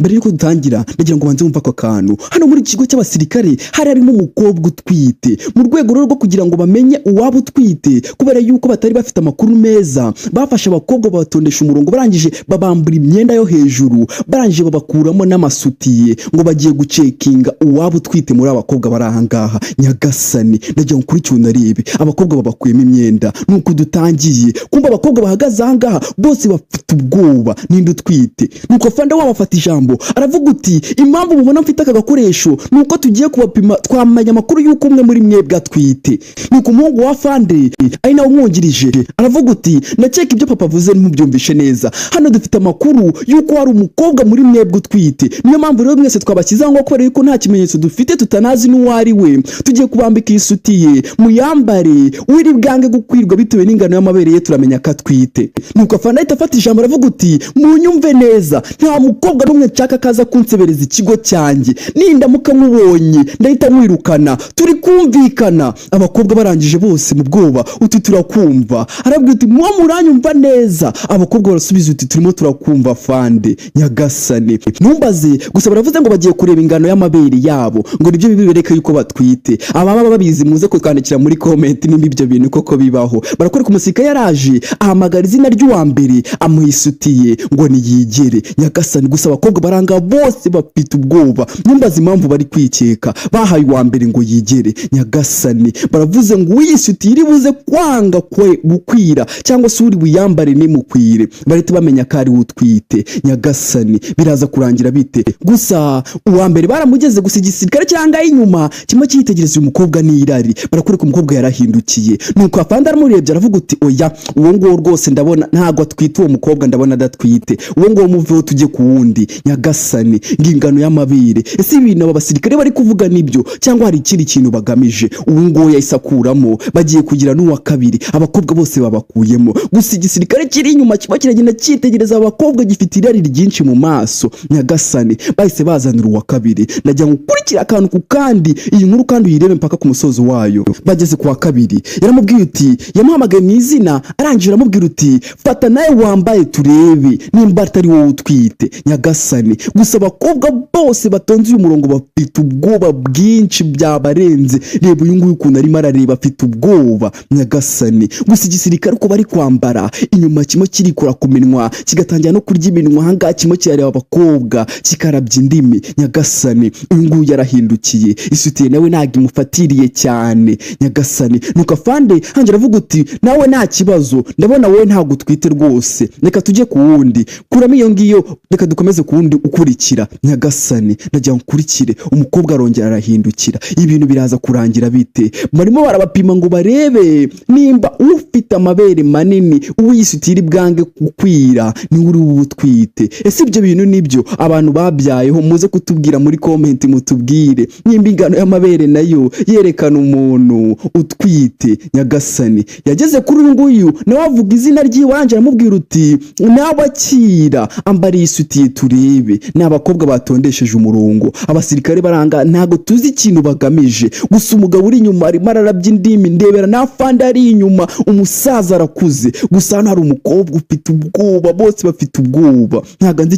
mbere yuko dutangira ndagira ngo banze wumva ako kantu. Hano muri kigo cy'abasirikare hari harimo umukobwa utwite, mu rwego rwo kugira ngo bamenye uwaba utwite, kubera yuko batari bafite amakuru meza, bafashe abakobwa batondesha umurongo, barangije babambura imyenda yo hejuru, barangije babakuramo n'amasutiye ngo bagiye gucekinga uwaba utwite muri abakobwa bari ahangaha. Nyagasani ndagira ngo kuri cyo narebe abakobwa babakuyemo imyenda, nuko dutangiye kumva abakobwa bahagaze ahangaha bose bafite ubwoba, ninde utwite. Nuko fanda wabafata ijambo aravuga uti impamvu mubona mfite aka gakoresho nuko tugiye kubapima twamenya amakuru yuko umwe muri mwebwe atwite. Nuko umuhungu wa fande ari nawe umwungirije aravuga uti ndakeka ibyo papa avuze ntimubyumvishe neza, hano dufite amakuru yuko hari umukobwa muri mwebwe utwite, niyo mpamvu rero mwese twabashyize aho kubera yuko nta kimenyetso dufite, tutanazi n'uwo ari we, tugiye kubambika isutiye muyambare, wiri bwange gukwirwa bitewe n'ingano y'amabere ye turamenya ko atwite. Nuko fanda ahita afata ijambo aravuga uti munyumve neza, nta mukobwa n'umwe nshaka kaza kunsebereza ikigo cyanjye, nindamuka mubonye ndahita mwirukana, turi kumvikana. Abakobwa barangije bose mu bwoba uti turakumva, arabwira uti mwo muranyumva neza. Abakobwa barasubiza uti turimo turakumva fande. Nyagasani ntumbaze gusa baravuze ngo bagiye kureba ingano y'amabere yabo, ngo nibyo bibereka yuko batwite. Ababa babizi muze kutwandikira muri comment nimba ibyo bintu koko bibaho. Barakora ku musika yaraje ahamagara izina ry'uwa mbere amuhisutiye ngo niyigere. Nyagasani gusa abakobwa baranga bose bafite ubwoba, ntumbaze impamvu bari kwikeka, bahaye uwa mbere ngo yigere. Nyagasani baravuze ngo uyisutiye iri buze kwanga kwe gukwira cyangwa se uri buyambare nimukwire, barite bamenya ko ari utwite. Nyagasani biraza kurangira bite? Gusa uwa mbere baramugeze gusa igisirikare cyanga inyuma kimwe cyitegereza uyu mukobwa n'irari, barakora ku mukobwa yarahindukiye. Nuko afanda aramurebye aravuga uti oya uwo ngo rwose ndabona ntago atwite, uwo mukobwa ndabona adatwite, uwo ngo muveho tujye ku wundi. Nyagasani ngingano y'amabere, ese ibintu aba basirikare bari kuvuga nibyo cyangwa hari ikindi kintu bagamije? Ubu ngo yayisakuramo bagiye kugira n'uwa kabiri, abakobwa bose babakuyemo, gusa igisirikare kiri inyuma kiba kiragenda cyitegereza abakobwa gifite irari ryinshi mu maso. Nyagasani bahise bazanira uwa kabiri, najya gukurikira akantu ku kandi iyi nkuru kandi uyirebe mpaka ku musozo wayo. Bageze ku wa kabiri yaramubwiye uti yamuhamagaye mu izina, arangije aramubwira uti fata nawe wambaye turebe nimba atari wowe utwite. Nyagasani gusa abakobwa bose batonze uyu murongo bafite ubwoba bwinshi byabarenze, reba uyu nguyu ukuntu arimo arareba afite ubwoba. Nyagasani gusa igisirikare uko bari kwambara inyuma kimwe kirikora ku minwa kigatangira no kurya iminwa, ahangaha kimwe kirareba abakobwa kikarabya indimi. Nyagasani uyu nguyu yarahindukiye, isutiye nawe ntabwo imufatiriye cyane. Nyagasani nuko afande hanjye aravuga uti nawe nta kibazo, ndabona wowe ntabwo utwite rwose, reka tujye ku wundi, kuramo iyo ngiyo reka dukomeze ku wundi ukurikira. Nyagasani najya nkurikire, umukobwa arongera arahindukira. Ibintu biraza kurangira bite? Barimo barabapima ngo barebe nimba ufite amabere manini uwisutira bwange gukwira ni uri ubutwite. Ese ibyo bintu nibyo abantu babyayeho? Muze kutubwira muri comment mutubwire nimba ingano y'amabere nayo yerekana umuntu utwite. Nyagasani yageze kuri uyu nguyu nawe avuga izina ry'iwanje aramubwira uti nawe akira ambari isutiye turebe. Ni abakobwa batondesheje umurongo, abasirikare baranga ntago tuzi ikintu bagamije, gusa umugabo uri inyuma arimo ararabya indimi, ndebera n'afande ari inyuma, umusaza arakuze, gusa hano hari umukobwa ufite ubwoba, bose bafite ubwoba, ntago nzi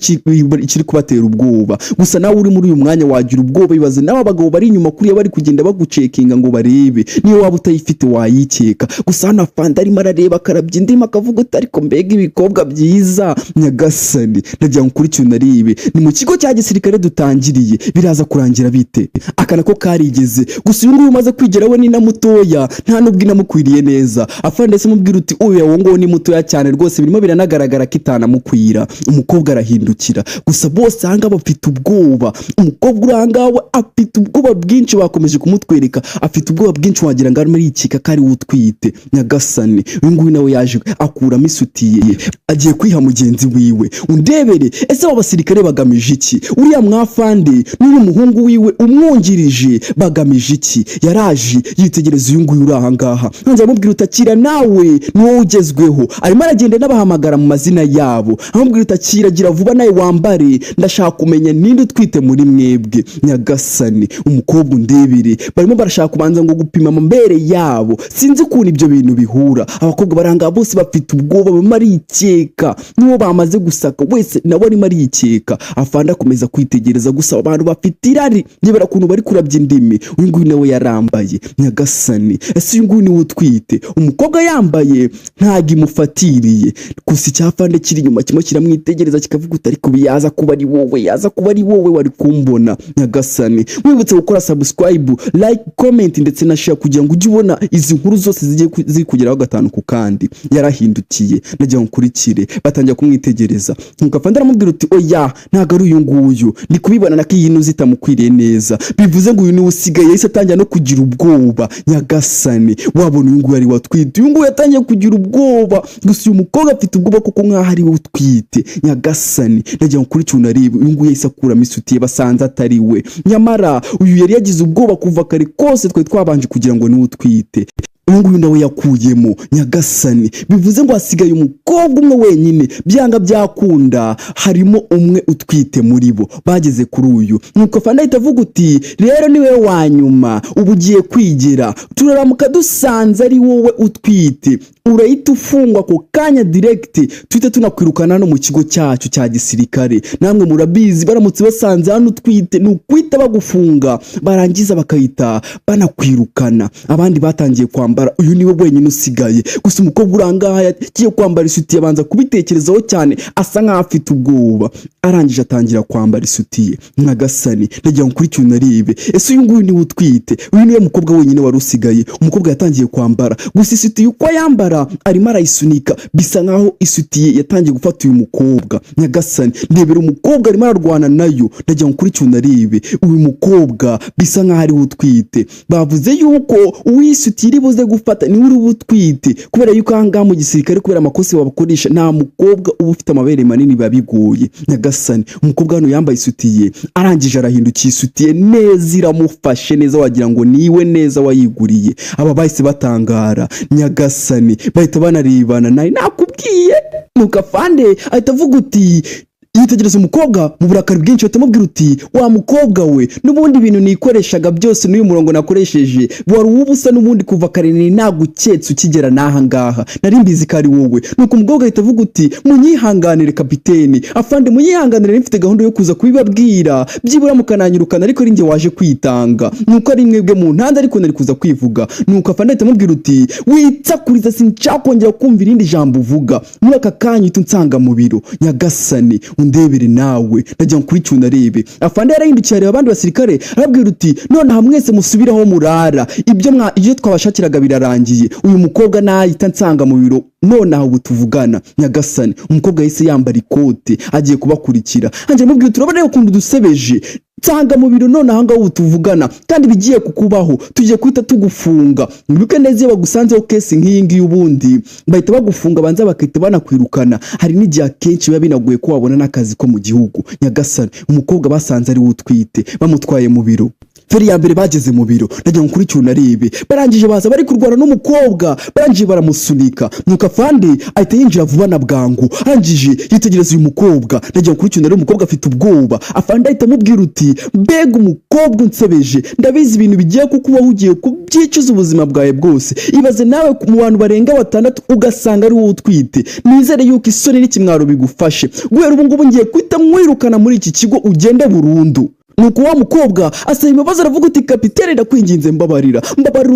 ikiri kubatera ubwoba, gusa nawe uri muri uyu mwanya wagira ubwoba. Bibaze nawe abagabo bari inyuma kuriya bari kugenda bagucekinga ngo barebe niyo waba utayifite wayikeka, gusa hano afande arimo arareba akarabya indimi akavuga uti ariko mbega ibikobwa byiza. Nyagasani ndagira ngo kuri cyo naribe ni mu kigo cya gisirikare dutangiriye, biraza kurangira bite? Akana ko karigeze, gusa uyu nguyu umaze kwigera we ni na mutoya, nta nubwo inamukwiriye neza. Afande se mubwira uti oya wowe ngo ni mutoya cyane rwose, birimo biranagaragara ko itanamukwira. Umukobwa arahindukira, gusa bose hanga bafite ubwoba. Umukobwa urangawe afite ubwoba bwinshi, bakomeje kumutwereka afite ubwoba bwinshi wagira ngo arimo yikika ko ari utwite. Nyagasani uyu nguyu nawe yaje akuramo isutiye agiye kwiha mugenzi wiwe. Undebere ese abo basirikare bagamije iki? Uriya mwafande n'uyu muhungu wiwe umwungirije bagamije iki? Yaraje yitegereza uyu nguyu uri ahangaha, nanje amubwira utakira nawe niwo ugezweho, arimo aragenda n'abahamagara mu mazina yabo, amubwira utakira gira vuba nawe wambare, ndashaka kumenya ninde utwite muri mwebwe. Nyagasani umukobwa undebere barimo barashaka kubanza ngo gupima amabere yabo, sinzi ukuntu ibyo bintu bihura. Abakobwa baranga bose bafite ubwoba, barimo arikeka n'uwo bamaze gusaka wese nawe arimo arikeka. arasunika. Afande akomeza kwitegereza gusa abantu bafite irari nyebera kuntu bari kurabya indimi. Uyu nguyu nawe yarambaye. Nyagasani, ese uyu nguyu niwe utwite? Umukobwa yambaye ntago imufatiriye, gusa icyafande kiri inyuma kimwe kiramwitegereza kikavuga uti ariko yaza kuba ari wowe wari kumbona. Nyagasani, wibutse gukora subscribe, like, comment ndetse na share kugira ngo ujye ubona izi nkuru zose ziri kugeraho gatanu ku kandi. Yarahindukiye nagira ngo nkurikire, batangira kumwitegereza. Nuko afande aramubwira uti oya ntago ari uyu nguyu, ndi kubibona nako iyi ntuzi itamukwiriye neza, bivuze ngo uyu niwe usigaye. Yahise atangira no kugira ubwoba. Nyagasani, wabona uyu nguyu ari watwite? Uyu nguyu yatangiye kugira ubwoba, gusa uyu mukobwa afite ubwoba kuko nkaho ari we utwite. Nyagasani, nagira ngo nkurikire unarebe. Uyu nguyu yahise akuramo isutiye basanze atari we, nyamara uyu yari yagize ubwoba kuva kare kose twari twabanje kugira ngo niwe utwite. Uyu nguyu nawe yakuyemo. Nyagasani, bivuze ngo hasigaye umukobwa umwe wenyine, byanga byakunda harimo umwe utwite muri bo. Bageze kuri uyu, nuko afande ahita avuga uti rero niwe wa nyuma, ubu ugiye kwigira, turaramuka dusanze ari wowe utwite urahita ufungwa ako kanya direct, tuhite tunakwirukana no mu kigo cyacu cya gisirikare. Namwe murabizi baramutse basanze hano utwite ni ukwita bagufunga, barangiza bakahita banakwirukana. Abandi batangiye kwambara, uyu niwe wenyine usigaye. Gusa umukobwa urangaha yagiye kwambara isutiye, abanza kubitekerezaho cyane, asa nkaho afite ubwoba. Arangije atangira kwambara isutiye. Nyagasani, nagira ngo nkurikire unarebe, ese uyu nguyu niwe utwite? Uyu niwe mukobwa wenyine wari usigaye. Umukobwa yatangiye kwambara, gusa isutiye uko yambara arimo arayisunika, bisa nkaho isutiye yatangiye gufata uyu mukobwa. Nyagasani, ndebera umukobwa arimo ararwana nayo. Nagira ngo nkurikire unarebe, uyu mukobwa bisa nkaho ari utwite. Bavuze yuko uwisutiye iri buze gufata ni uri utwite, kubera yuko ahangaha mu gisirikare kubera amakosa babakoresha nta mukobwa uba ufite amabere manini babigoye. Nyagasani, umukobwa hano yambaye isutiye, arangije arahindukiye isutiye neza, iramufashe neza wagira ngo niwe neza wayiguriye. Aba bahise batangara. Nyagasani, bahita banarebana, nawe nakubwiye. Nuko afande ahita avuga uti, yitegereza umukobwa mu burakari bwinshi, batamubwira uti wa mukobwa we, n'ubundi ibintu nikoreshaga byose n'uyu murongo nakoresheje wari ubusa n'ubundi kuva kare naguketse ukigera naha ngaha, nari mbizi ko ari wowe. Nuko umukobwa ahita avuga uti munyihanganire kapiteni, afande munyihanganire, mfite gahunda yo kuza kubibabwira, byibura mukananyirukana ariko ari njye waje kwitanga, nuko ari mwebwe mu ntanda ariko nari kuza kwivuga. Nuko afande ahita amubwira uti witsakuriza, sinshaka kongera kumva irindi jambo uvuga, muri aka kanya uhita unsanga mu biro. Nyagasani, undebere nawe, nagira ngo nkurikire unarebe. Afande yarahindukiye areba abandi basirikare, arabwira uti nonaha mwese musubiraho murara, ibyo twabashakiraga birarangiye. Uyu mukobwa nahita nsanga mu biro nonaha ubu tuvugana. Nyagasani, umukobwa yahise yambara ikote agiye kubakurikira. Anje mubwira turabona ukuntu dusebeje, nsanga mu biro nonaha ngaho ubu tuvugana, kandi bigiye kukubaho, tugiye kuhita tugufunga. Mwibuke neza iyo bagusanzeho kesi nk'iyi ngiyi ubundi bahita bagufunga, banza bakahita banakwirukana. Hari n'igihe akenshi biba binagoye ko wabona n'akazi ko mu gihugu. Nyagasani, umukobwa basanze ari utwite, bamutwaye mu biro. Feri ya mbere bageze mu biro, nagira ngo nkurikire unarebe, barangije baza bari kurwana n'umukobwa, barangije baramusunika. Nuko afande ahita yinjira vuba na bwangu, arangije yitegereza uyu mukobwa. Nagira ngo nkurikire unarebe, umukobwa afite ubwoba. Afande ahita amubwira uti mbega umukobwa unsebeje, ndabizi ibintu bigiye kukubaho, ugiye kubyicuza ubuzima bwawe bwose. Ibaze nawe mu bantu barenga 6 ugasanga ari wowe utwite. Nizere yuko isoni n'ikimwaro bigufashe. Guhera ubu ngubu ngiye kwita mwirukana muri iki kigo, ugende burundu. Nuko wa mukobwa asaba imbabazi, aravuga uti kapiteni ndakwinginze mbabarira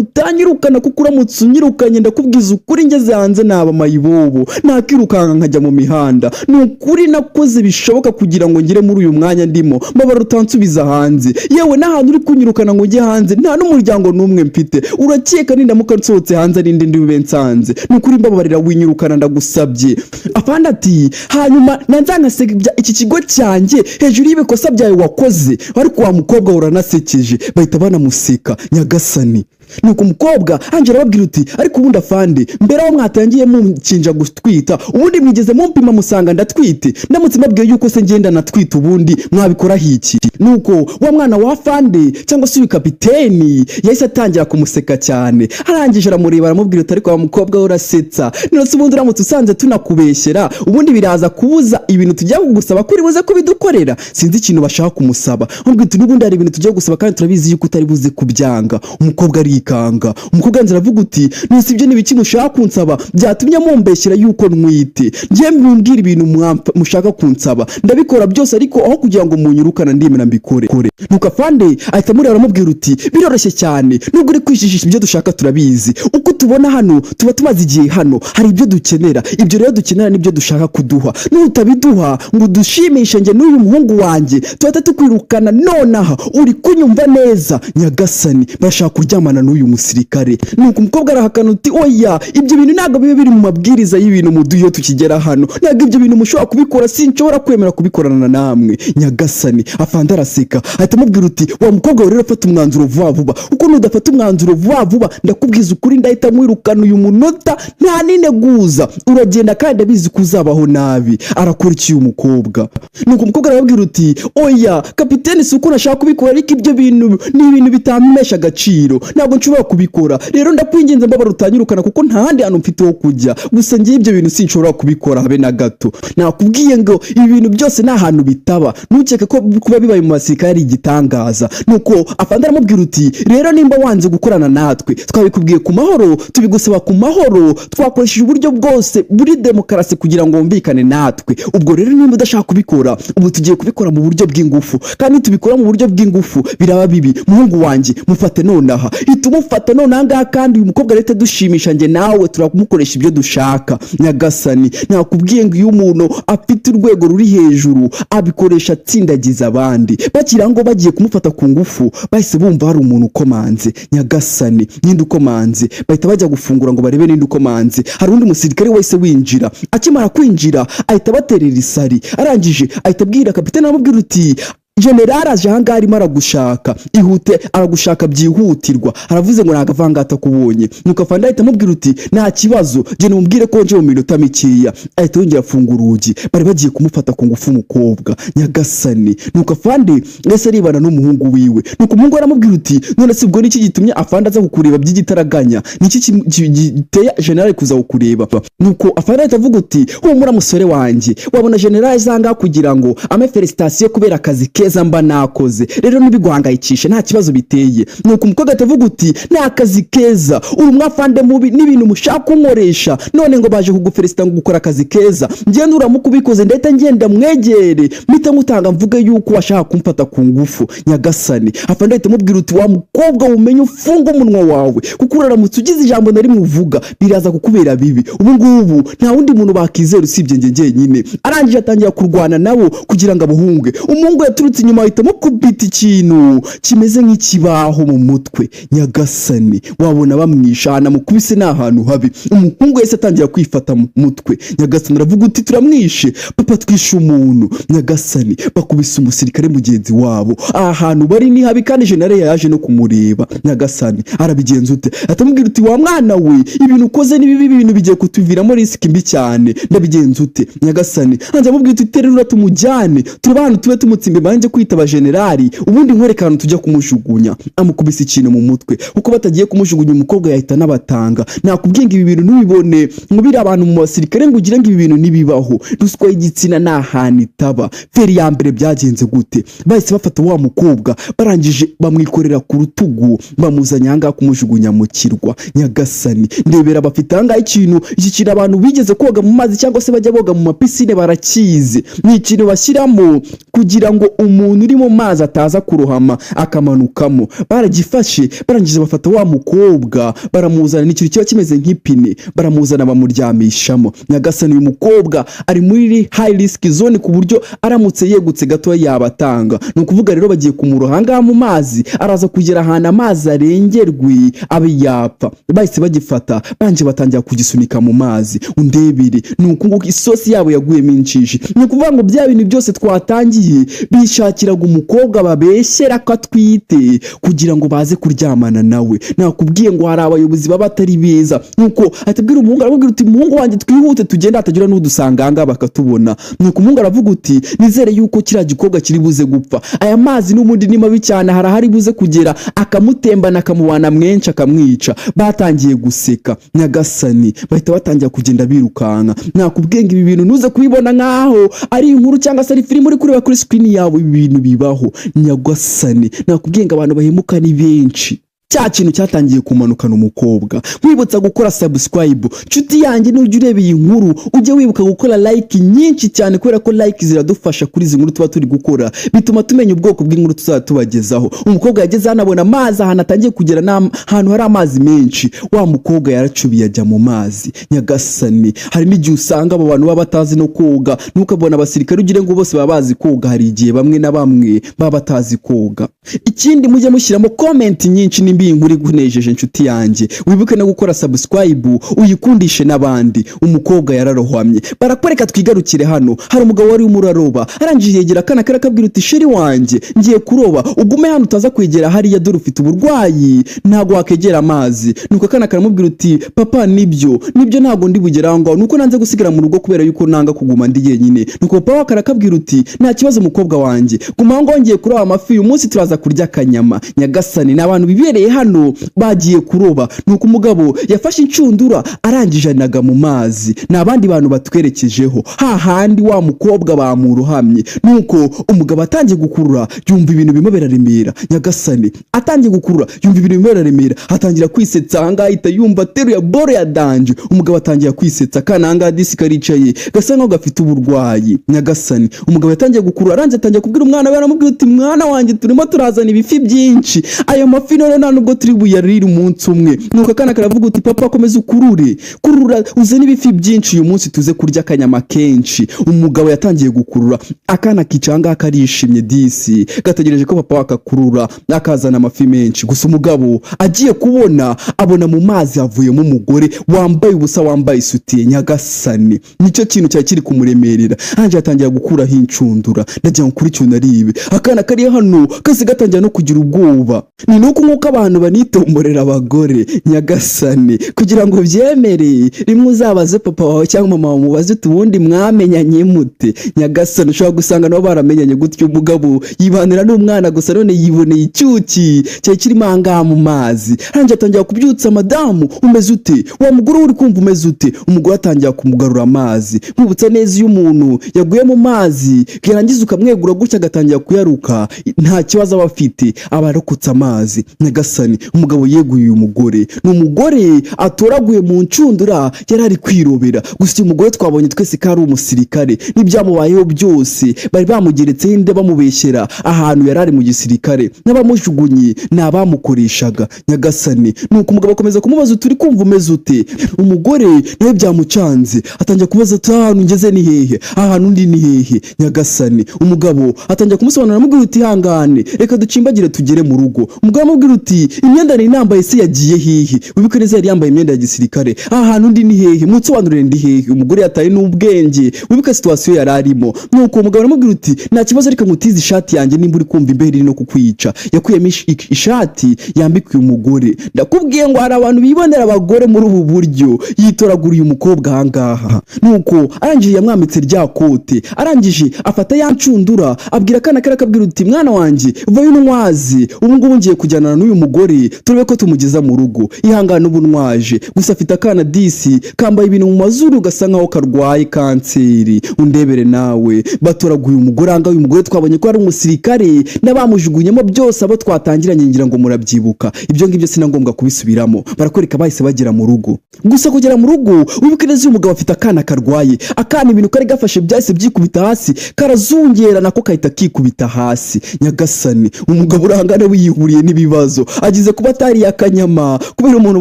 utanyirukana, kuko uramutse unyirukanye ndakubwiza ukuri ngeze hanze naba mayibobo, nakirukanga nkajya mu mihanda. Nukuri nakoze bishoboka kugira ngo ngire muri uyu mwanya ndimo, mbabarira utansubiza hanze. Yewe n'ahantu uri kunyirukana ngo njye hanze nta n'umuryango n'umwe mfite, urakeka nindamuka nsohotse hanze ari ndi bibe nsanze. Nukuri mbabarira winyirukana ndagusabye. Afande ati hanyuma nanzangasega iki kigo cyanjye hejuru y'ibikosa byawe wakoze, ariko wa mukobwa uranasekeje. Bahita banamuseka. Nyagasani, nuko umukobwa Angela ababwira uti ariko ubundi afande, mbere aho mwatangiye mukinja gutwita, ubundi mwigeze mumpima musanga ndatwite? Ndamutse mbabwiye yuko se ngenda natwite ubundi mwabikora hiki? Nuko wa mwana wa afande cyangwa se kapiteni yahise atangira kumuseka cyane. Arangije aramureba aramubwira uti ariko wa mukobwa urasetsa, nose ubundi uramutse usanze tunakubeshyera ubundi biraza kubuza ibintu tujya kugusaba kuri buze kubidukorera. Sinzi ikintu bashaka kumusaba, umbwira uti n'ubundi hari ibintu tujya gusaba kandi turabizi yuko utari buze kubyanga. Umukobwa ari arikanga. Umukobwa yanze aravuga uti nose ibyo nibiki mushaka kunsaba byatumye mumbeshyira yuko ntwite, ngiye mumbwira ibintu mushaka kunsaba ndabikora byose, ariko aho kugira ngo munyirukana ndemera mbikore. Nuko afande ahita muri aramubwira uti biroroshye cyane, nubwo uri kwijijisha ibyo dushaka turabizi, uko tubona hano tuba tumaze igihe hano, hari ibyo dukenera, ibyo rero dukenera nibyo dushaka kuduha, nutabiduha ngo dushimishe nge n'uyu muhungu wanjye tuhita tukwirukana nonaha. Uri kunyumva neza nyagasani? Barashaka kuryamana n'uyu musirikare. Nuko umukobwa arahakana uti oya, ibyo bintu ntabwo bibe biri mu mabwiriza y'ibintu muduyo tukigera hano, ntabwo ibyo bintu mushobora kubikora, sinshobora kwemera kubikorana namwe nyagasani. Afande araseka ahita amubwira uti wa mukobwa rero fata umwanzuro vuba vuba, uko nudafata umwanzuro vuba vuba ndakubwiza ukuri ndahita mwirukana uyu munota nta nineguza, uragenda kandi abizi kuzabaho nabi. Arakurikiye umukobwa. Nuko umukobwa arababwira uti oya kapiteni, si uko nashaka kubikora, ariko ibyo bintu ni ibintu bitamesha agaciro, ntabwo nshobora kubikora, rero ndakwinginze mbabara utanyirukana kuko nta handi hantu mfite ho kujya, gusa ngiye ibyo bintu sinshobora kubikora habe na gato. Nakubwiye ngo ibi bintu byose nta hantu bitaba, ntukeke ko kuba bibaye mu basirikare ari igitangaza. Nuko afande aramubwira uti rero nimba wanze gukorana natwe twabikubwiye ku mahoro, tubigusaba ku mahoro, twakoresheje uburyo bwose buri demokarasi kugira ngo wumvikane natwe, ubwo rero nimba udashaka kubikora ubu tugiye kubikora mu buryo bw'ingufu, kandi tubikora mu buryo bw'ingufu biraba bibi. Muhungu wanjye mufate nonaha, itumufata nonaha ngaha, kandi uyu mukobwa leta dushimisha nge nawe turamukoresha ibyo dushaka nyagasani. Nakubwiye ngo iyo umuntu afite urwego ruri hejuru abikoresha atsindagiza abandi, bakira ngo bagiye kumufata ku ngufu bahise bumva hari umuntu ukomanze nyagasani. Ninde ukomanze? Bahita bajya gufungura ngo barebe ninde ukomanze. Hari undi musirikare wese winjira, akimara kwinjira ahita baterera isari, arangije ahita abwira kapiteni aramubwira uti general aje ahangaha arimo aragushaka, ihute, aragushaka byihutirwa. Aravuze ngo nagavangata kubonye. Nuko afande ahita amubwira uti nta kibazo, je numubwire ko nje mu minota mikeya. Ahita yongera afunga urugi, bari bagiye kumufata ku ngufu umukobwa nyagasani. Nuko afande wese aribana n'umuhungu wiwe. Nuko umuhungu aramubwira uti none se ubwo niki gitumye afande aza kukureba by'igitaraganya, niki giteye general kuza kukureba? Nuko afande ahita avuga uti humura musore wanjye, wabona general zanga kugira ngo ame felicitation kubera akazi keza mba nakoze, rero nibiguhangayikisha nta kibazo biteye. Nuko umukobwa atavuga uti nta kazi keza, uri umwafande mubi n'ibintu mushaka kunkoresha, none ngo baje kugufelicita ngo gukora akazi keza, ngiye nuramukubikoze ndahita ngenda mwegere mpita mutanga mvuge yuko washaka kumfata ku ngufu nyagasani. Afande ahita amubwira uti wa mukobwa umenye ufunga umunwa wawe, kuko uraramutse ugize ijambo na rimwe uvuga biraza kukubera bibi. Ubu ngubu nta wundi muntu bakizera usibye nge njyenyine. Arangije atangira kurwana nabo kugira ngo abuhunge. Umuhungu yaturutse inyuma ahita mukubita ikintu kimeze nk'ikibaho mu mutwe nyagasani, wabona bamwishana mukubise n'ahantu habi. Umuhungu yese atangira kwifata mu mutwe nyagasani, aravuga uti turamwishe papa, twishe umuntu nyagasani. Bakubise umusirikare mugenzi wabo, ahantu bari ni habi, kandi general yaje no kumureba nyagasani. Arabigenza ute? Atamubwira uti wa mwana we, ibintu ukoze ni bibi, ibintu bigiye kutuviramo risk mbi cyane, ndabigenza ute nyagasani? Anza amubwira uti terura tumujyane, turabana tube tumutsimbe banje kwitaba generali, ubundi nkwerekana tujya kumujugunya. Amukubise ikintu mu mutwe, uko batagiye kumujugunya umukobwa yahita nabatanga. Nakubwiye ngo ibi bintu ntubibone nkubira abantu mu basirikare ngo ugire ngo ibi bintu nibibaho, ruswa y'igitsina nta hantu itaba. Feri ya mbere byagenze gute? Bahise bafata wa mukobwa, barangije bamwikorera ku rutugu, bamuzanya ahangaha kumujugunya mu kirwa nyagasani. Ndebera bafite ahangaha ikintu, iki kintu abantu bigeze koga mu mazi cyangwa se bajya boga mu mapisine barakizi, ni ikintu bashyiramo kugira ngo umuntu uri mu mazi ataza kurohama akamanukamo. Baragifashe, barangije bafata wa mukobwa baramuzana, n'ikintu kiba kimeze nk'ipine, baramuzana bamuryamishamo nyagasani. Uyu mukobwa ari muri high risk zone ku buryo aramutse yegutse gato yabatanga. Ni ukuvuga rero bagiye kumurohanga mu mazi, araza kugera ahantu amazi arengerwe abe yapfa. Bahise bagifata banje batangira kugisunika mu mazi. Undebere nuko nguko isosi yabo yaguyemo injiji. Ni ukuvuga ngo bya bintu byose twatangiye bishakiraga umukobwa babeshyera ko atwite kugira ngo baze kuryamana nawe. Nakubwiye ngo hari abayobozi baba atari beza. Nuko atabwira umuhungu, aramubwira uti muhungu wanjye twihute tugenda hatagira n'udusanga anga bakatubona. Nuko umuhungu aravuga uti nizere yuko kiriya gikobwa kiri buze gupfa, aya mazi n'umundi ni mabi cyane, hari buze kugera akamutembana akamubana mwenshi akamwica. Batangiye guseka nyagasani, bahita batangira kugenda birukanka. Nakubwiye ngo ibi bintu nuze kubibona nkaho ari inkuru cyangwa se ari filime uri kureba kuri screen yawe, ibi bintu bibaho nyagasani. Nakubwiye ngo abantu bahemuka ni benshi. cya kintu cyatangiye kumanukana umukobwa. Mwibutsa gukora subscribe nshuti yanjye, n'ujya ureba iyi nkuru ujye wibuka gukora like nyinshi cyane, kubera ko like ziradufasha kuri izi nkuru tuba turi gukora, bituma tumenya ubwoko bw'inkuru tuzatubagezaho. Umukobwa yageze hano abona amazi ahantu atangiye kugera ahantu hari amazi menshi. Wa mukobwa yaracubiye ajya mu mazi. Nyagasani, hari n'igihe usanga abo bantu baba batazi no koga, ntukabona abasirikare ugire ngo bose baba bazi koga. Hari igihe bamwe na bamwe baba batazi koga. Ikindi mujye mushyiramo comment nyinshi nimba iyi nkuru igunejeje nshuti yanjye. Wibuke no gukora subscribe uyikundishe n'abandi. Umukobwa yararohwamye. Barakwereka twigarukire hano. Hari umugabo wari umuraroba, arangije yegera akana karakabwira uti sheri wanjye ngiye kuroba, ugume hano utaza kwegera hariya dore ufite uburwayi, ntago wakegera amazi. Nuko akana karamubwira uti papa nibyo ntago ndi bugera ngo, nuko nanze gusigara mu rugo kubera yuko nanga kuguma ndi yenyine. Nuko papa karakabwira uti nta kibazo mukobwa wanjye, guma ngo ngiye kuroba amafi uyu munsi turaza kurya akanyama. Nyagasani, n'abantu bibereye hano bagiye kuroba. Nuko umugabo yafashe incundura arangije anaga mu mazi. N'abandi bantu batwerekejeho hahandi wa mukobwa bamurohamye. Nuko umugabo atangiye gukurura yumva ibintu bimwe biraremera. Nyagasani, atangiye gukurura yumva ibintu bimwe biraremera, atangira kwisetsa. Hanga ahita yumva teruya bore ya danje. Umugabo atangiye kwisetsa, kananga disi karicaye gasa nkaho gafite uburwayi. Nyagasani, umugabo yatangiye gukurura aranje atangiye kubwira umwana we, aramubwira uti mwana wanjye turimo turazana ibifi byinshi, ayo mafi none nta nubwo turi buyarire umunsi umwe. Nuko akana karavuga uti papa komeza kurura uzane ibifi byinshi uyu munsi tuze kurya akanyama kenshi. Umugabo yatangiye gukurura, akana kicanga karishimye disi gategereje ko papa wakakurura akazana amafi menshi. Gusa umugabo agiye kubona abona mu mazi havuyemo umugore wambaye ubusa, wambaye isutiye. Nyagasani, nicyo kintu cyari kiri kumuremerera. Anje atangira gukuraho incundura, ndagira ngo kuri cyo naribe. Akana kari hano kasi gatangira no kugira ubwoba. Ni nuko nkuko abantu banitomborera abagore. Nyagasani, kugira ngo byemere rimwe uzabaze papa wawe cyangwa mama wawe mubaze ubundi mwamenyanye mute. Nyagasani, ushobora gusanga nabo baramenyanye gutyo. Umugabo yibanira n'umwana gusa none yiboneye icyuki cyari kirimo ahangaha mu mazi. Anje atangira kubyutsa madamu, umeze ute? Wa mugore uri kumva umeze ute? Umugore atangira kumugarura amazi. Nkubutsa neza iyo umuntu yaguye mu mazi kirangiza ukamwegura gutya agatangira kuyaruka, nta kibazo aba afite, aba arokotsa amazi. Nyagasani, umugabo yeguye uyu mugore. Ni umugore atoraguye mu ncundura yari ari kwirobera. Gusa uyu mugore twabonye twese ko ari umusirikare, n'ibyamubayeho byose bari bamugeretseho inda bamubeshyera ahantu yari ari mu gisirikare, n'abamujugunye n'abamukoreshaga. Nyagasani, nuko umugabo akomeza kumubaza turi kumva umeze ute? Umugore nawe byamucanze atangira kubaza ati ahantu ngeze ni hehe, ahantu ndi ni hehe? Nyagasani, umugabo atangira kumusobanurira amubwira uti hangane reka ducimbagire tugere mu rugo. Umugabo amubwira uti imyenda nari nambaye se yagiye hehe? Wibuke neza yari yambaye imyenda ya gisirikare. Ahantu ndi ni hehe? Munsobanurire ndi hehe? Umugore yataye n'ubwenge, wibuke situation yari arimo. Nuko umugabo aramubwira uti nta kibazo reka ngutize ishati yanjye nimba uri kumva imbeho iri no kukwica. Yakuyemo ishati yambikuye umugore. Ndakubwiye ngo hari abantu bibonera abagore muri ubu buryo. Yitoraguriye umukobwa ahangaha. Nuko arangije yamwambitse rya kote, arangije afata ya ncundura abwira akana karakabwira uti mwana wanjye vayo n'umwazi, ubu ngubu ngiye kujyana n'uyu mugore turebe ko tumugeza mu rugo. Ihangane ubu ntwaje. Gusa afite akana disi kambaye ibintu mu mazuru gasa nkaho karwaye kanseri. Undebere nawe. Batoraguye umugore ahangaha. Uyu mugore twabonye ko ari umusirikare n'abamujugunyemo byose abo twatangiranye, ngira ngo murabyibuka. Ibyo ngibyo sina ngombwa kubisubiramo. Barakwereka bahise bagera mu rugo. Gusa kugera mu rugo wibuke neza uyu mugabo afite akana karwaye. Akana ibintu kari gafashe byahise byikubita hasi, karazungera nako kahita kikubita hasi. Nyagasani, umugabo urahangana wiyihuriye n'ibibazo. Agize kuba atari yakanyama kubera umuntu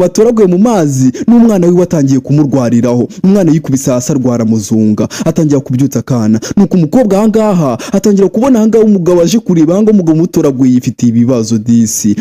batoraguye mu mazi, n'umwana we watangiye kumurwariraho. Umwana yikubise hasi arwara muzunga, atangira kubyutsa akana. Nuko umukobwa ahangaha atangira kubona ahangaha umugabo aje kureba ahangaha umugabo mutoraguye yifitiye ibibazo disi.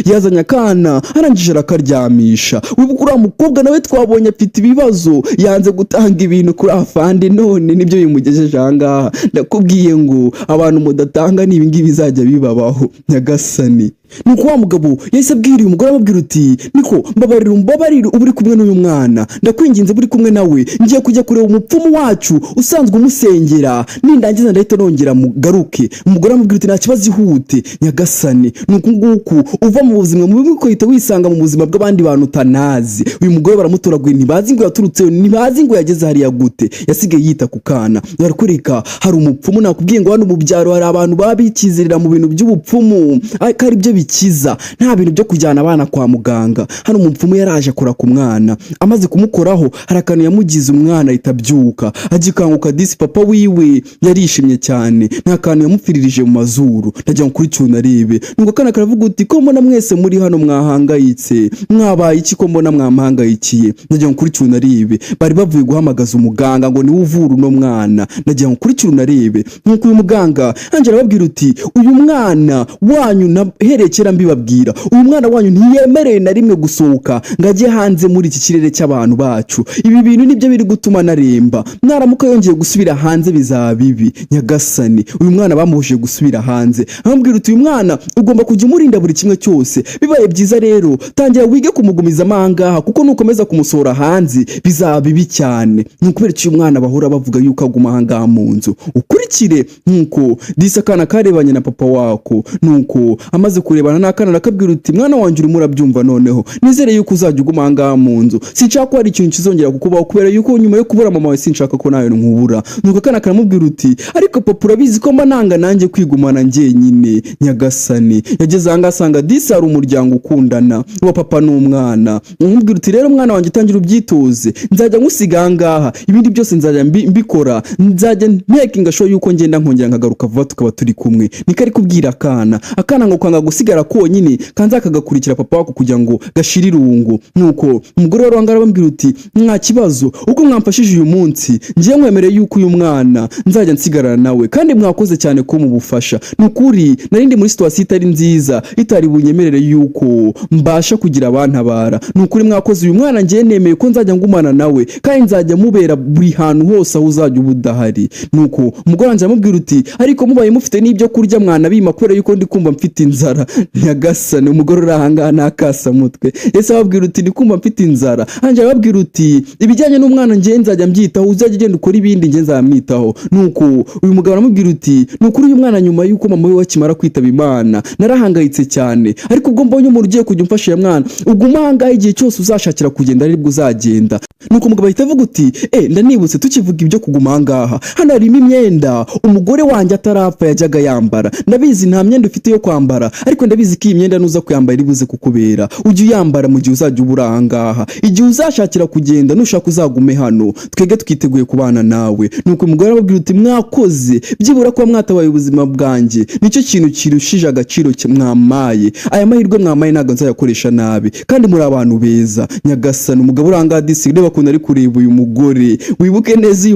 Yazanye akana arangije arakaryamisha. Wibuke uriya mukobwa nawe twabonye afite ibibazo, yanze gutanga ibintu kuri afande, none nibyo bimugejeje ahangaha. Ndakubwiye ngo abantu mudatanga ni ibingibi bizajya bibabaho. Nyagasani, nuko wa mugabo yahise abwira uyu mugore amubwira uti niko mbabarira ubu uri kumwe n'uyu mwana, ndakwinginze buri kumwe nawe ngiye kujya kureba umupfumu wacu usanzwe umusengera, nindangiza ndahita nongera mugaruke. Umugore amubwira uti nta kibazo ihute. Nyagasani, nuko nguku uva mu buzima mu bimwe uhita wisanga mu buzima bw'abandi bantu utanazi. Uyu mugore baramutoraguye, ntibazi ngo yaturutse, ntibazi ngo yageze hariya gute. Yasigaye yita ku kana. Barakwereka hari umupfumu. Nakubwiye ngo hano mu byaro hari abantu babikizirira mu bintu by'ubupfumu, ari byo bikiza, nta bintu byo kujyana abana kwa muganga. Hano umupfumu yaraje akora ku mwana, amaze kumukoraho hari akantu yamugize, umwana ahita abyuka agikanguka. Disi papa wiwe yarishimye cyane, nta kantu yamupfiririje mu mazuru. Ndagira ngo kuri cyuna arebe, nuko kana karavuga uti ko mbona mwese muri hano mwahangayitse, mwabaye iki ko mbona mwamuhangayikiye? Ndagira ngo kuri cyuna arebe, bari bavuye guhamagaza umuganga ngo niwe uvura uno mwana. Ndagira ngo kuri cyuna arebe, nuko uyu muganga Angela arababwira uti uyu mwana wanyu naherekera mbibabwira, uyu mwana wanyu ntiyemereye na rimwe gusohoka ngo ajye hanze muri iki kirere cy'abantu bacu. Ibi bintu nibyo biri gutuma naremba, naramuka yongeye gusubira hanze bizaba bibi. Nyagasani, uyu mwana bamuhuje gusubira hanze. Arambwira uti uyu mwana ugomba kujya umurinda buri kimwe cyose, bibaye byiza rero tangira wige kumugumiza amangaha, kuko nukomeza kumusohora hanze bizaba bibi cyane. Nukubera uyu mwana bahora bavuga yuko aguma ahangaha mu nzu. Ukurikire nkuko Disi akana karebanye na papa wako, nuko amaze kurebana n'akana nakabwira uti mwana wanjye urimo urabyumva, noneho nizere yuko uzajya uguma ahangaha mu nzu, sinshaka ko hari ikintu kizongera kukubaho, kubera yuko nyuma yo kubura mama wawe sinshaka ko nawe nkubura. Nuko akana karamubwira uti ariko papa urabizi ko mba nanga nanjye kwigumana njyenyine. Nyagasani, yageze ahangaha asanga Disi hari umuryango ukundana wa papa n'umwana. Umubwira uti rero mwana wanjye utangira ubyitoze, nzajya nkusiga ahangaha, ibindi byose nzajya mbikora, nzajya ntekinga show yuko ngenda nkongera nkagaruka vuba tukaba turi kumwe. Niko ari kubwira akana ngo kwanga gusigara konyine kanza akagakurikira papa wako kugira ngo gashire irungu. Nuko umugore wari wangara bambwira uti nta kibazo, uko mwamfashije uyu munsi ngiye nkwemereye yuko uyu mwana nzajya nsigarana nawe, kandi mwakoze cyane ko mubufasha. Nukuri narindi muri situation itari nziza, itari bunyemerere yuko mbasha kugira abantabara. Nukuri mwakoze, uyu mwana ngiye nemeye ko nzajya ngumana nawe, kandi nzajya mubera buri hantu hose aho uzajya ubudahari. Nuko umugore wanjye amubwira uti ariko mubaye mufite n'ibyo kurya mwana bima, kubera yuko ndi kumva mfite inzara. Nyagasani, umugore urahanga nakasa mutwe. Ese ababwira uti ndi kumva mfite inzara. Anje ababwira uti ibijyanye n'umwana ngiye nzajya mbyitaho, uzajya genda ukora ibindi ngiye nzamwitaho. Nuko uyu mugabo aramubwira uti nukuri uyu mwana nyuma yuko mama we wakimara kwitaba Imana narahangayitse cyane, ariko ubwo mbonye umuntu ugiye kujya umfasha ya mwana, uguma ahangaha igihe cyose uzashakira kugenda aribwo uzagenda. Nuko umugabo ahita avuga uti ndanibutse tukivuga ibyo kuguma ahangaha, hano harimo imyenda umugore wanjye atarapfa yajyaga yambara. Ndabizi nta myenda ufite yo kwambara, ariko ndabizi ko iyi myenda nuza kuyambara iribuze kukubera, ujye uyambara mu gihe uzajya ubura ahangaha. Igihe uzashakira kugenda nushaka uzagume hano, twege twiteguye kubana nawe. Nuko umugore arababwira uti mwakoze, byibura ko mwatabaye ubuzima bwanjye, nicyo kintu kirushije agaciro mwamaye. Aya mahirwe mwamaye ntago nzayakoresha nabi, kandi muri abantu beza. Nyagasani, umugabo uranga Disi reba kuntu ari kureba uyu mugore. Wibuke neza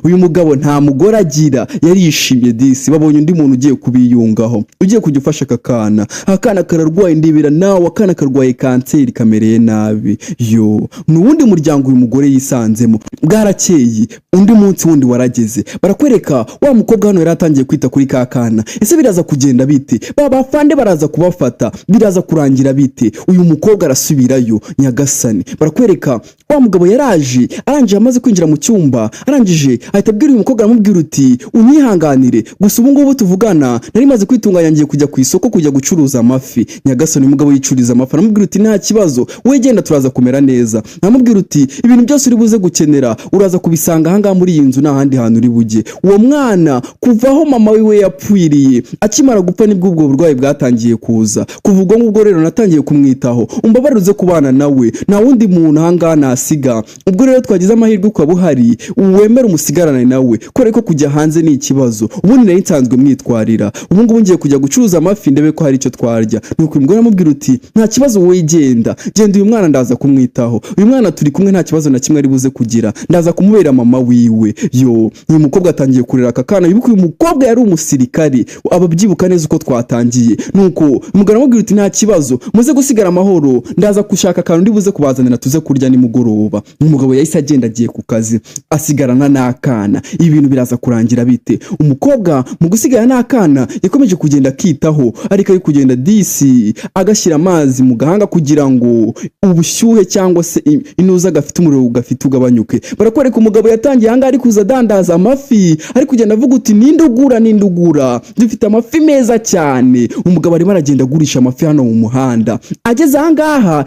uyu mugabo nta mugore agira. Yarishimye Disi, babonye undi muntu ugiye kubiyungaho, ugiye kujya ufasha akana. Akana kararwaye ndibera nawe, akana karwaye kanseri kamereye nabi. Yo, n'uwundi muryango uyu mugore yisanzemo. Bwarakeye undi munsi wundi warageze, barakwereka wa mukobwa hano yari atangiye kwita kuri kakana. Ese biraza kugenda bite? Babafande baraza kubafata, biraza kurangira bite? Uyu mukobwa arasubirayo. Nyagasani, barakwereka wa mugabo yaraje, arangije amaze kwinjira mu cyumba, arangije ahita abwira uyu mukobwa, aramubwira uti unyihanganire, gusa ubu ngubu tuvugana nari maze kwitunganya ngiye kujya ku isoko kujya gucuruza amafi. Nyagasani, umugabo yicuriza amafi, aramubwira uti nta kibazo, we genda turaza kumera neza. Aramubwira uti ibintu byose uri buze gukenera uraza kubisanga ahangaha muri iyi nzu, nta handi hantu uri bujye. Uwo mwana kuvaho mama we yapfiriye, akimara gupfa nibwo ubwo burwayi bwatangiye kuza. Kuvugwa ngubwo rero natangiye kumwitaho, umbabaruze kubana nawe, nta wundi muntu ahangaha nasiga. Ubwo rero twagize amahirwe ukaba uhari, uwemera umusigarane nawe, kubera ko kujya hanze ni ikibazo. Ubundi nari nsanzwe mwitwarira, ubu ngubu ngiye kujya gucuruza amafi ndebe ko hari icyo twarya. Nuko umugore aramubwira uti nta kibazo, wowe genda uyu mwana ndaza kumwitaho, uyu mwana turi kumwe, nta kibazo na kimwe ari buze kugira, ndaza kumubera mama wiwe. Yo, uyu mukobwa atangiye kurera aka kana. Yibuka uyu mukobwa yari umusirikari, ababyibuka neza uko twatangiye. Nuko umugore aramubwira uti nta kibazo, muze gusigara amahoro, ndaza gushaka akantu ndi buze kubazanira tuze kurya nimugoroba. Umugabo yahise agenda agiye ku kazi, asigarana n'akana. Ibintu biraza kurangira bite? Umukobwa mu gusigarana n'akana yakomeje kugenda akitaho, ariko ari kugenda Disi agashyira amazi mu gahanga kugira ngo ubushyuhe cyangwa se inuza gafite umuriro gafite ugabanyuke. Barakwereka umugabo yatangiye ahangaha ari kuza dandaza amafi, ari kugenda avuga uti nindugura, dufite amafi meza cyane. Umugabo arimo aragenda agurisha amafi hano mu muhanda. Ageze ahangaha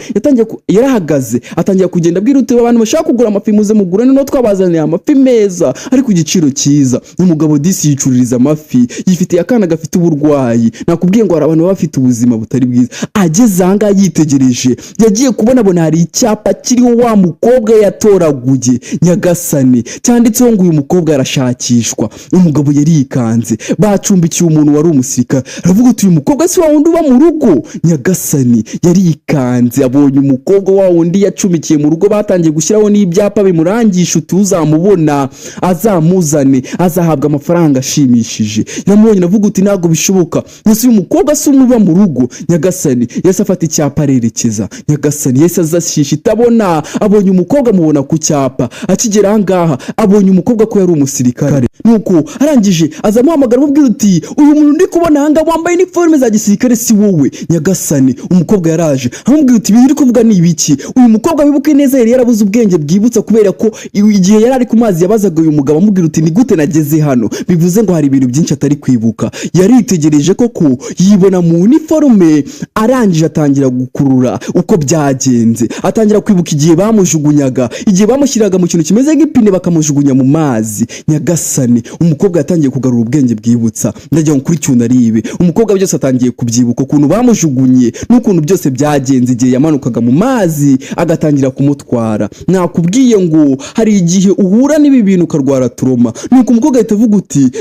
yarahagaze, atangiye kugenda abwira uti abantu bashaka kugura amafi muze mugura, no twabazaniye amafi meza ari ku giciro cyiza. Umugabo Disi yicururiza amafi, yifitiye akana gafite uburwayi. nakubwiye ngo hari abantu baba bafite ubuzima butari bwiza. Ageze aha ngaha yitegereje yagiye kubona hari icyapa kiriho wa mukobwa yatoraguye, nyagasani, cyanditseho ngo uyu mukobwa arashakishwa. Umugabo yarikanze, bacumbikiye umuntu wari umusirikare, aravuga uti uyu mukobwa si wa wundi uba mu rugo, nyagasani. Yarikanze abonye umukobwa wa wundi yacumbikiye mu rugo, batangiye gushyiraho n'ibyapa bimurangisha utuzamubona azamuzane azahabwa amafaranga ashimishije. Namubonye navuga uti ntago bishoboka, ese uyu mukobwa si umwe uba mu rugo, nyagasani. Yese afata icyapa arerekeza, nyagasani. Yese azashisha itabona, abonye umukobwa amubona ku cyapa. Akigera aha ngaha abonye umukobwa ko yari umusirikare, nuko arangije azamuhamagara amubwira uti uyu muntu ndi kubona aha ngaha wambaye iniforume za gisirikare si wowe, nyagasani. Umukobwa yaraje amubwira uti ibintu uri kuvuga ni ibiki? Uyu mukobwa wibuke neza yari yarabuze ubwenge bwibutsa, kubera ko igihe yari ari ku mazi yabazaga uyu mugabo amubwira uti ni gute nageze hano, bivuze ngo hari ibintu byinshi atari kwibuka. Yaritegereje koko yibona mu uniforme, arangije atangira gukurura uko byagenze, atangira kwibuka igihe bamujugunyaga, igihe bamushyiraga mu kintu kimeze nk'ipine bakamujugunya mu mazi, nyagasani. Umukobwa yatangiye kugarura ubwenge bwibutsa, ndagira ngo kuri cyuna ribe umukobwa byose atangiye kubyibuka, ukuntu bamujugunye n'ukuntu byose byagenze igihe yamanukaga mu mazi agatangira kumutwara. Nakubwiye ngo hari igihe uhura n'ibi bintu ukarwara trauma, nuko umukobwa ahita avuga uti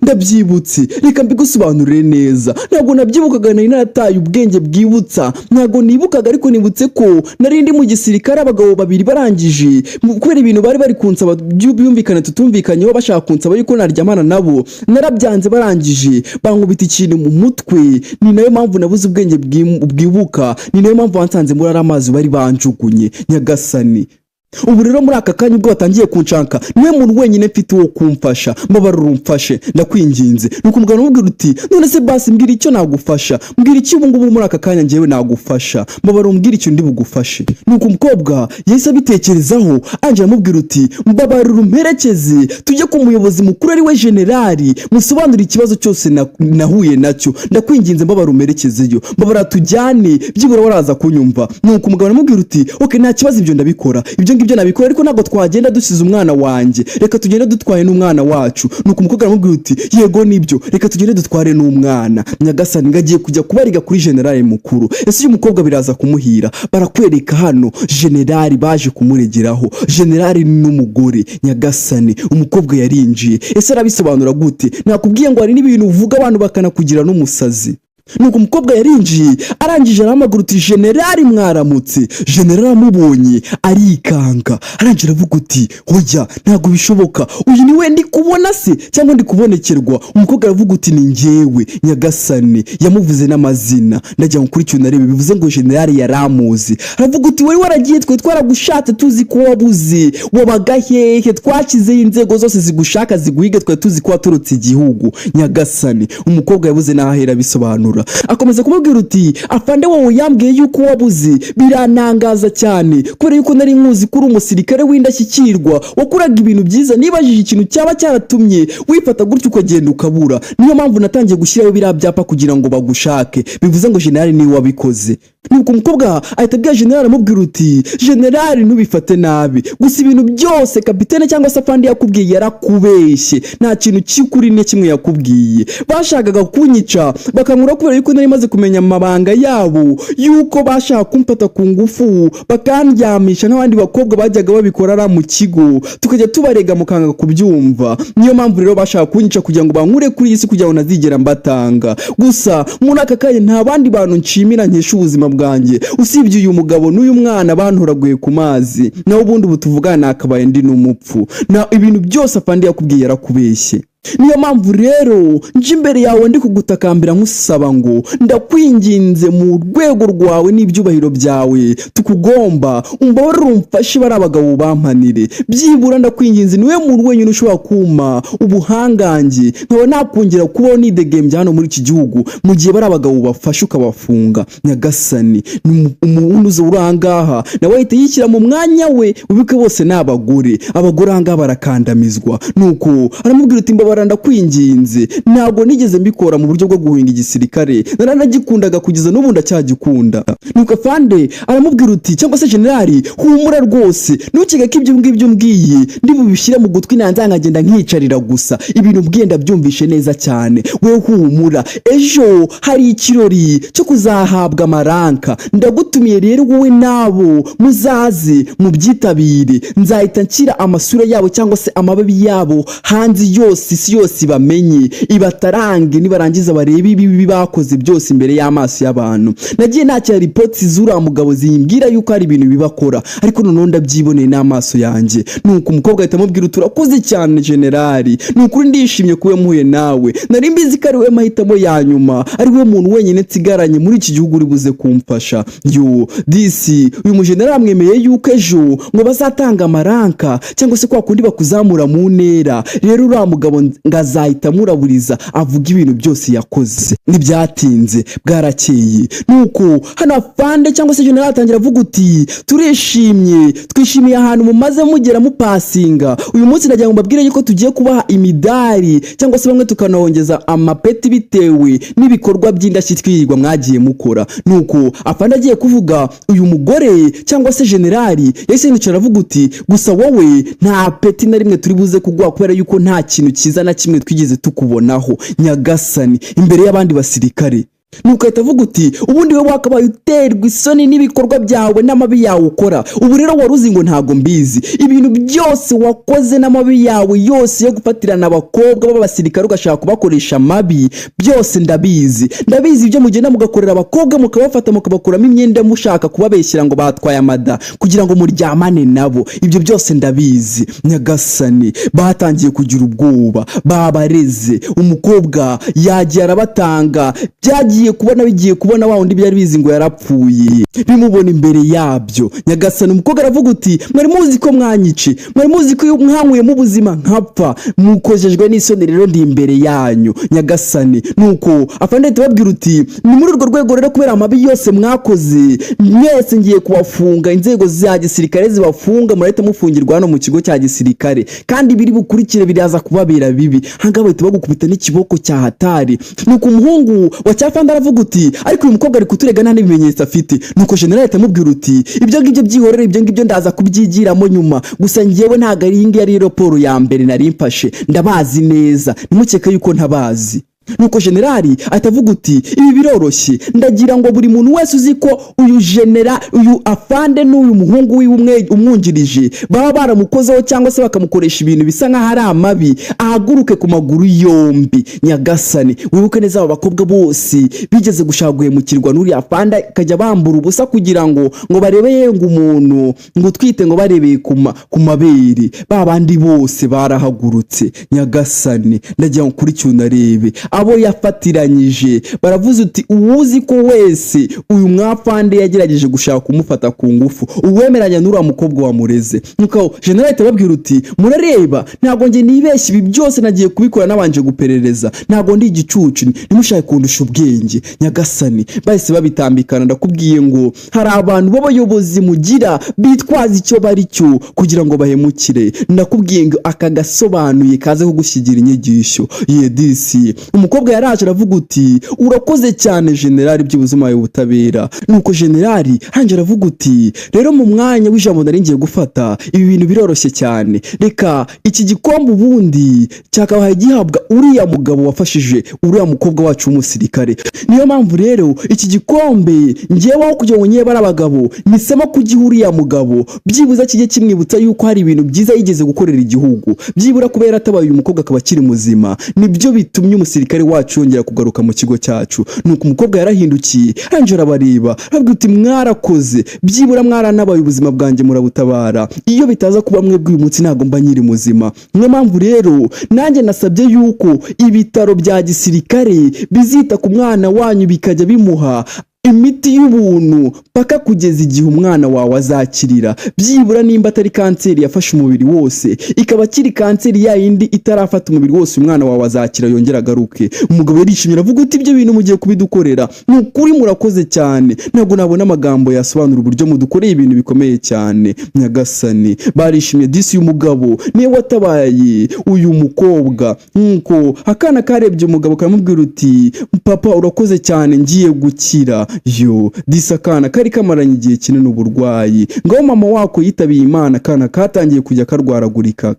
ndabyibutse, reka mbigusobanurire neza. Ntabwo nabyibukaga, nari narataye ubwenge bwibutsa, ntabwo nibukaga, ariko nibutse ko nari ndi mu gisirikare, abagabo babiri barangije kubera ibintu bari kunsaba byumvikana tutumvikanyeho, bashaka kunsaba yuko naryamana nabo, narabyanze. Barangije bankubita ikintu mu mutwe, ni nayo mpamvu nabuze ubwenge bwibuka, ni nayo mpamvu wansanze muri ari amazi bari banjugunye, nyagasani. Ubu rero muri aka kanya ubwo watangiye kunshaka, niwe muntu wenyine mfite wo kumfasha, mbabarira umfashe ndakwinginze. Nuko umugabo amubwira uti none se basi mbwira icyo nagufasha, mbwira iki ubu ngubu muri aka kanya njyewe nagufasha, mbabarira umbwira icyo ndi bugufashe. Nuko umukobwa yahise abitekerezaho, anje amubwira uti mbabarira umperekeze tujye ku muyobozi mukuru ari we generali, musobanurire ikibazo cyose nahuye nacyo, ndakwinginze mbabarira umperekezeyo, mbabarira tujyane byibura waraza kunyumva. Nuko umugabo amubwira uti okay nta kibazo, ibyo ndabikora, ibyo nabikora, ariko ntabwo twagenda dusize umwana wanjye, reka tugende dutwaye n'umwana wacu. Nuko umukobwa aramubwira uti yego nibyo, reka tugende dutware n'umwana, nyagasani. Ngagiye kujya kubariga kuri generali mukuru. Ese uyu mukobwa biraza kumuhira, barakwereka hano generali baje kumuregeraho, generali n'umugore, nyagasani. Umukobwa yarinjiye, ese arabisobanura gute? Nakubwiye ngo hari n'ibintu uvuga abantu bakanakugira n'umusazi. Nuko umukobwa yarinjiye, arangije aramagura uti generali mwaramutse. Generali amubonye arikanga, arangije aravuga uti hoya ntabwo bishoboka, uyu ni we ndi kubona se cyangwa ndi kubonekerwa? Umukobwa aravuga uti ni njyewe, nyagasani. Yamuvuze n'amazina, ndagira ngo kuri cyo narebe, bivuze ngo generali yaramuzi. Aravuga uti wari waragiye, twe twaragushatse tuzi ko wabuze, wabaga hehe, twakizeho inzego zose zigushaka ziguhiga, twe tuzi ko waturutse igihugu, nyagasani. Umukobwa yabuze n'ahera bisobanura, akomeza kumubwira uti afande wowe yambwiye yuko wabuze, biranangaza cyane kubera yuko nari nkuzi kuri umusirikare w'indashyikirwa, wakuraga ibintu byiza, nibajije ikintu cyaba cyaratumye wifata gutyo ukagenda ukabura, niyo mpamvu natangiye gushyiraho biriya byapa kugira ngo bagushake, bivuze ngo generali niwe wabikoze. Nuko umukobwa ahita abwira generali amubwira uti generali ntubifate nabi, gusa ibintu byose kapitene cyangwa se afande yakubwiye yarakubeshye, nta kintu cy'ukuri ne kimwe yakubwiye. Bashakaga kunyica bakankura kubera yuko nari maze kumenya amabanga yabo, yuko bashaka kumfata ku ngufu bakandyamisha n'abandi bakobwa bajyaga babikora ara mu kigo, tukajya tubarega mukanga kubyumva. Niyo mpamvu rero bashaka kunyica kugira ngo bankure kuri isi, kugira ngo nazigera mbatanga. Gusa muri aka kanya nta bandi bantu nshimira nkesha ubuzima bwanjye usibye uyu mugabo n'uyu mwana bantoraguye ku mazi, naho ubundi butuvugana akabaye ndi n'umupfu. Na ibintu byose afande yakubwiye yarakubeshye. Niyo mpamvu rero nje imbere yawe ndi kugutakambira nkusaba ngo ndakwinginze mu rwego rwawe n'ibyubahiro byawe tukugomba, umbabarire umfashe bari abagabo bampanire, byibura ndakwinginze. Niwe muntu wenyine ushobora kuma ubuhangange nkaba nakongera kubaho nidegembya hano muri iki gihugu mu gihe bari abagabo bafashe ukabafunga, nyagasani. Umuntu uza urangaha nawe ahita yishyira mu mwanya we, ubike bose n'abagore, abagore ahangaha barakandamizwa. Nuko aramubwira uti mbabara mbabarira ndakwinginze, ntabwo nigeze mbikora mu buryo bwo guhinga igisirikare, naranagikundaga kugeza n'ubu ndacyagikunda. Nuko afande aramubwira uti cyangwa se generali, humura rwose, ntukeke ko ibyo ngibyo mbwiye ndi bubishyire mu gutwi nanze nkagenda nkicarira gusa, ibintu mbwiye ndabyumvishe neza cyane, we humura, ejo hari ikirori cyo kuzahabwa amaranka, ndagutumiye rero wowe nabo muzaze mubyitabire, nzahita nshyira amasura yabo cyangwa se amababi yabo hanze yose, isi yose ibamenye, ibatarange, nibarangiza barebe ibi bakoze byose imbere y'amaso y'abantu. Nagiye nakira ripoti z'uriya mugabo zimbwira yuko hari ibintu bibakora, ariko noneho ndabyiboneye n'amaso yanjye. Nuko umukobwa ahita amubwira uti urakoze cyane generali, nukuri ndishimye kuba mpuye nawe, nari mbizi ko ari we mahitamo ya nyuma, ari we muntu wenyine nsigaranye muri iki gihugu uri buze kumfasha. Yo disi, uyu mujenerali amwemeye yuko ejo ngo bazatanga amaranka cyangwa se kwa kundi bakuzamura mu ntera. Rero uriya mugabo ngazahita muraburiza avuga ibintu byose yakoze. Ntibyatinze bwarakeye, nuko hano afande cyangwa se generali atangira avuga uti turishimye, twishimiye ahantu mumaze mugera mupasinga. Uyu munsi nagira ngo mbabwire yuko tugiye kubaha imidari cyangwa se bamwe tukanongeza amapeti bitewe n'ibikorwa by'indashyikirwa mwagiye mukora. Nuko afande agiye kuvuga, uyu mugore cyangwa se generali yahise yicara avuga uti gusa wowe nta peti na rimwe turi buze kugwa kubera yuko nta kintu cyiza na kimwe twigeze tukubonaho nyagasani imbere y'abandi basirikare. Nuko ahita avuga uti ubundi we wakabaye uterwa isoni n'ibikorwa byawe n'amabi yawe ukora. Ubu rero waruzi ngo ntago mbizi ibintu byose wakoze n'amabi yawe yose yo gufatirana abakobwa b'abasirikare ugashaka kubakoresha amabi, byose ndabizi ibyo mugenda mugakorera abakobwa mukabafata mukabakuramo imyenda mushaka kubabeshyira ngo batwaye amada kugira ngo muryamane nabo. Ibyo byose ndabizi nyagasani. Batangiye kugira ubwoba, babareze, umukobwa yagiye arabatanga, bigiye kubona wa undi byari bizi ngo yarapfuye bimubona imbere yabyo. Nyagasani umukobwa aravuga uti mwari muzi ko mwanyice, mwari muzi ko mwankuye mu buzima nkapfa, mukojejwe n'isoni rero ndi imbere yanyu nyagasani. Nuko afande tubabwira uti ni muri urwo rwego rero kubera amabi yose mwakoze mwese ngiye kubafunga, inzego za gisirikare zibafunga, murahita mufungirwa hano mu kigo cya gisirikare, kandi biri bukurikire biraza kubabera bibi. Hanga bahita bagukubita n'ikiboko cya hatari. Nuko umuhungu wa cyafande aravuga uti ariko uyu mukobwa ari kuturega nta n'ibimenyetso afite. Nuko generali atamubwira uti ibyo ngibyo byihorere, ibyo ngibyo ndaza kubyigiramo nyuma, gusa ngewe ntago ari iyi ari raporo ya mbere nari mfashe, ndabazi neza, nimukeke yuko ntabazi. Nuko generali atavuga uti ibi biroroshye, ndagira ngo buri muntu wese uzi ko uyu afande n'uyu muhungu wiwe umwungirije baba baramukozeho cyangwa se bakamukoresha ibintu bisa nkaho ari amabi, ahaguruke ku maguru yombi nyagasani. Wibuke neza aba bakobwa bose bigeze gushaka guhemukirwa n'uri afande, kajya bambura ubusa kugira ngo barebeye ngo umuntu ngo twite ngo barebeye ku mabere. Babandi bose barahagurutse nyagasani, ndagira ngo kuri cyo narebe abo yafatiranyije. Baravuze uti uwuzi ko wese uyu mwafande yagerageje gushaka kumufata ku ngufu, uwemeranya n'ura mukobwa wamureze. Nuko generali tababwira uti murareba, ntago nge nibeshye, ibi byose nagiye kubikora nabanje guperereza, ntago ndi igicucu, nimushaka kundusha ubwenge nyagasani. Bahise babitambikana, ndakubwiye ngo hari abantu b'abayobozi mugira bitwaza icyo bari cyo kugira ngo bahemukire. Ndakubwiye ngo aka gasobanuye kaze kugushyigura inyigisho. Yedisi umukobwa yaraje aravuga uti urakoze cyane generali by'ubuzima y'ubutabera. Nuko generali hanje aravuga uti rero mu mwanya w'ijambo nari ngiye gufata, ibi bintu biroroshye cyane, reka iki gikombe ubundi cyakabaye gihabwa uriya mugabo wafashije uriya mukobwa wacu w'umusirikare. Niyo mpamvu rero iki gikombe ngeweho kugira ngo nyebara abagabo nisema kugiha uriya mugabo, byibuza kijye kimwibutsa yuko hari ibintu byiza yigeze gukorera igihugu, byibura kubera atabaye uyu mukobwa akaba akiri muzima, nibyo bitumye umusirikare wacu yongera kugaruka mu kigo cyacu. Nuko umukobwa yarahindukiye hanje arabareba aravuga uti mwarakoze, byibura mwaranabaye ubuzima bwanjye murabutabara, iyo bitaza kuba mwebwe uyu munsi ntago mba nyiri muzima. Niyo mpamvu rero nanjye nasabye yuko ibitaro bya gisirikare bizita ku mwana wanyu bikajya bimuha imiti y'ubuntu paka kugeza igihe umwana wawe azakirira, byibura nimba atari kanseri yafashe umubiri wose, ikaba kiri kanseri ya yindi itarafata umubiri wose, umwana wawe azakira yongera agaruke. Umugabo yarishimye aravuga uti ibyo bintu mugiye kubidukorera ni ukuri murakoze cyane, ntabwo nabona amagambo yasobanura uburyo mudukoreye ibintu bikomeye cyane nyagasani. Barishimye disi y'umugabo niwe watabaye uyu mukobwa, nkuko akana karebye umugabo karamubwira uti papa urakoze cyane ngiye gukira. Yo disi akana kari kamaranye igihe kinini uburwayi, ngaho mama wako yitabiye Imana, akana katangiye kujya karwaragurika,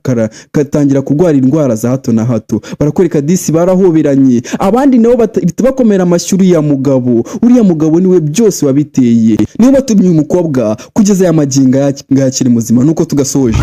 katangira kurwara indwara za hato na hato. Barakwereka disi barahoberanye, abandi nabo bakomera amashyi uriya mugabo niwe byose wabiteye, niwe batumye umukobwa kugeza ya maginga yakiri muzima. Nuko tugasoje.